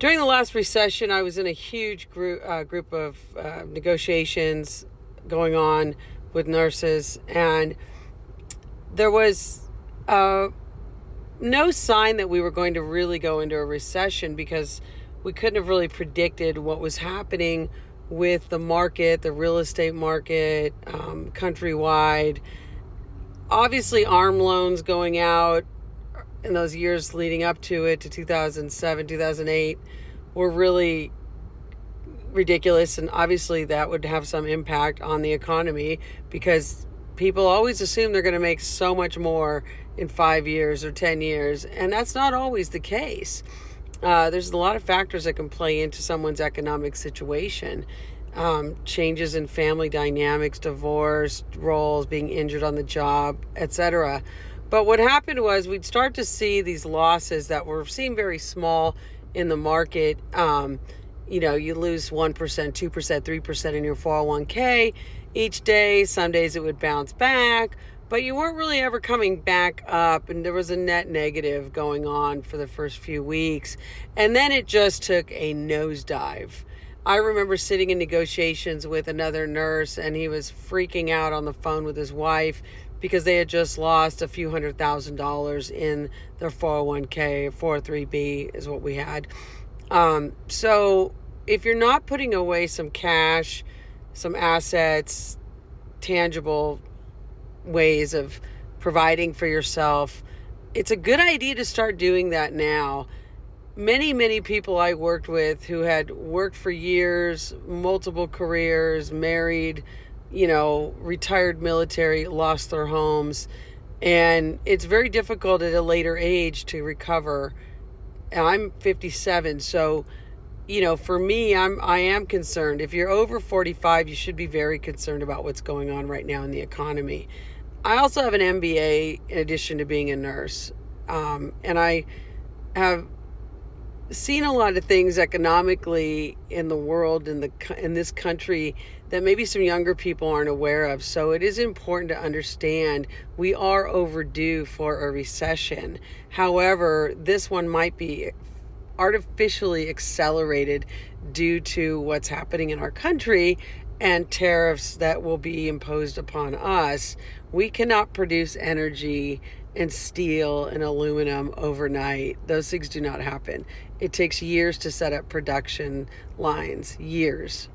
During the last recession, I was in a huge group of negotiations going on with nurses, and there was no sign that we were going to really go into a recession because we couldn't have really predicted what was happening with the market, the real estate market, countrywide. Obviously, ARM loans going out in those years leading up to it, to 2007, 2008, were really ridiculous. And obviously that would have some impact on the economy because people always assume they're going to make so much more in 5 years or 10 years. And that's not always the case. There's a lot of factors that can play into someone's economic situation. Changes in family dynamics, divorce, roles, being injured on the job, etc. But what happened was we'd start to see these losses that were seem very small in the market. You lose 1%, 2%, 3% in your 401k each day. Some days it would bounce back, but you weren't really ever coming back up, and there was a net negative going on for the first few weeks. And then it just took a nosedive. I remember sitting in negotiations with another nurse, and he was freaking out on the phone with his wife because they had just lost a few $100,000 in their 401k. 403b is what we had. So if you're not putting away some cash, some assets, tangible ways of providing for yourself, it's a good idea to start doing that now. Many people I worked with who had worked for years, multiple careers, married, retired military, lost their homes. And it's very difficult at a later age to recover. And I'm 57, so, for me, I am concerned. If you're over 45, you should be very concerned about what's going on right now in the economy. I also have an MBA in addition to being a nurse. And I have seen a lot of things economically in the world, in this country, that maybe some younger people aren't aware of. So it is important to understand we are overdue for a recession. However, this one might be artificially accelerated due to what's happening in our country and tariffs that will be imposed upon us. We cannot produce energy and steel and aluminum overnight. Those things do not happen. It takes years to set up production lines, years.